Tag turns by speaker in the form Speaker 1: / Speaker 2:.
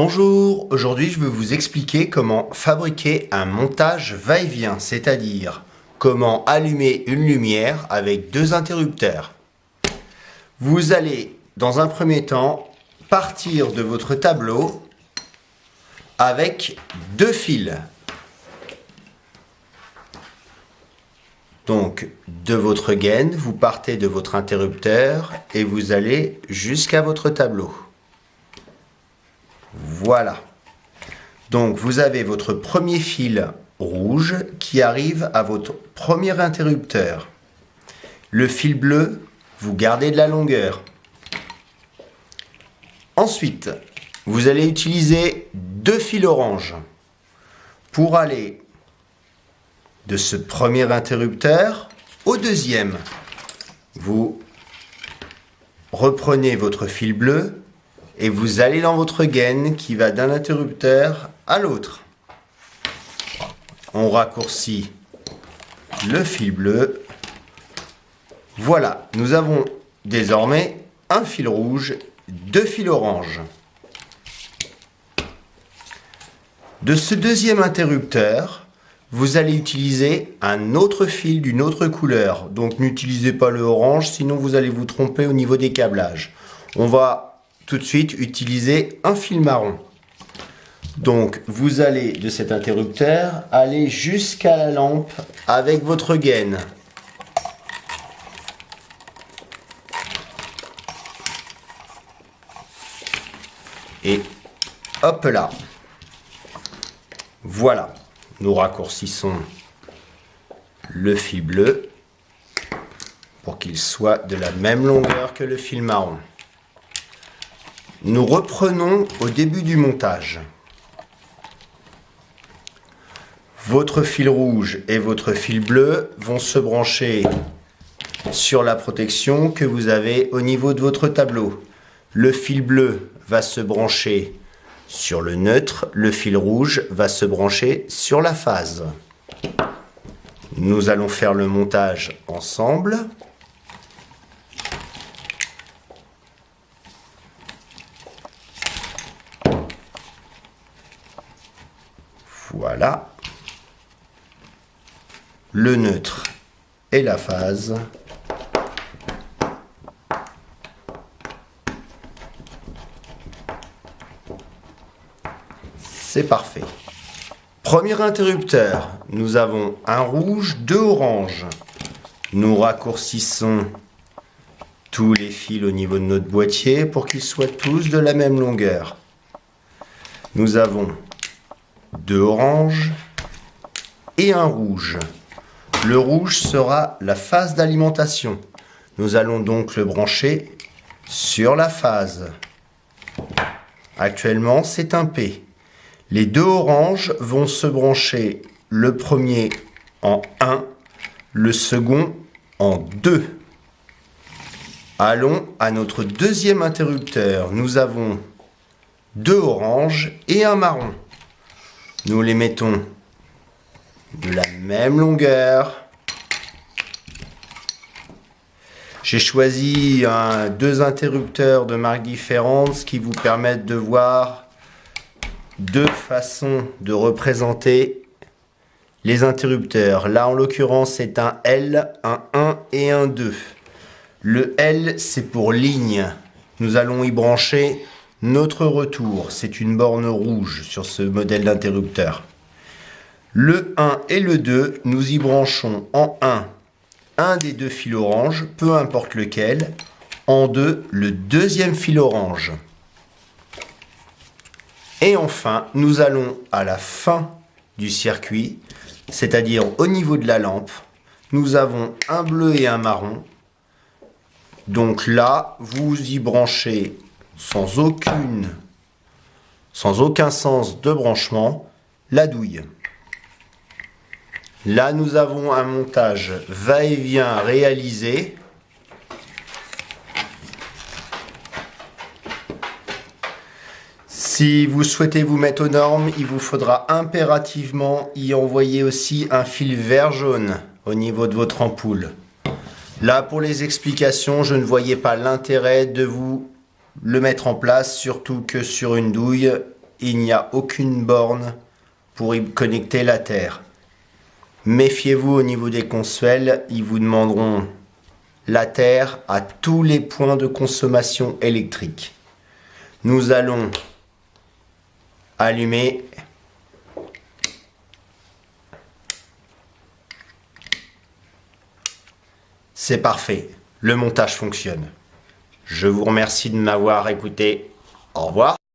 Speaker 1: Bonjour, aujourd'hui je vais vous expliquer comment fabriquer un montage va-et-vient, c'est-à-dire comment allumer une lumière avec deux interrupteurs. Vous allez, dans un premier temps, partir de votre tableau avec deux fils. Donc, de votre gaine, vous partez de votre interrupteur et vous allez jusqu'à votre tableau. Voilà. Donc vous avez votre premier fil rouge qui arrive à votre premier interrupteur. Le fil bleu, vous gardez de la longueur. Ensuite, vous allez utiliser deux fils orange pour aller de ce premier interrupteur au deuxième. Vous reprenez votre fil bleu et vous allez dans votre gaine qui va d'un interrupteur à l'autre. On raccourcit le fil bleu. Voilà, nous avons désormais un fil rouge, deux fils orange. De ce deuxième interrupteur, vous allez utiliser un autre fil d'une autre couleur. Donc n'utilisez pas le orange, sinon vous allez vous tromper au niveau des câblages. On va tout de suite utiliser un fil marron. Donc vous allez de cet interrupteur aller jusqu'à la lampe avec votre gaine. Et hop là. Voilà. Nous raccourcissons le fil bleu pour qu'il soit de la même longueur que le fil marron. Nous reprenons au début du montage. Votre fil rouge et votre fil bleu vont se brancher sur la protection que vous avez au niveau de votre tableau. Le fil bleu va se brancher sur le neutre, le fil rouge va se brancher sur la phase. Nous allons faire le montage ensemble. Voilà, le neutre et la phase. C'est parfait. Premier interrupteur, nous avons un rouge, deux oranges. Nous raccourcissons tous les fils au niveau de notre boîtier pour qu'ils soient tous de la même longueur. Nous avons deux oranges et un rouge. Le rouge sera la phase d'alimentation. Nous allons donc le brancher sur la phase. Actuellement, c'est un P. Les deux oranges vont se brancher, le premier en 1, le second en 2. Allons à notre deuxième interrupteur. Nous avons deux oranges et un marron. Nous les mettons de la même longueur. J'ai choisi deux interrupteurs de marques différentes qui vous permettent de voir deux façons de représenter les interrupteurs. Là, en l'occurrence, c'est un L, un 1 et un 2. Le L, c'est pour ligne. Nous allons y brancher notre retour. C'est une borne rouge sur ce modèle d'interrupteur. Le 1 et le 2, nous y branchons en 1 un des deux fils orange, peu importe lequel. En 2, le deuxième fil orange. Et enfin, nous allons à la fin du circuit, c'est-à-dire au niveau de la lampe. Nous avons un bleu et un marron. Donc là, vous y branchez sans aucun sens de branchement, la douille. Là, nous avons un montage va-et-vient réalisé. Si vous souhaitez vous mettre aux normes, il vous faudra impérativement y envoyer aussi un fil vert-jaune au niveau de votre ampoule. Là, pour les explications, je ne voyais pas l'intérêt de vous le mettre en place, surtout que sur une douille, il n'y a aucune borne pour y connecter la terre. Méfiez-vous au niveau des consuels, ils vous demanderont la terre à tous les points de consommation électrique. Nous allons allumer. C'est parfait, le montage fonctionne. Je vous remercie de m'avoir écouté. Au revoir.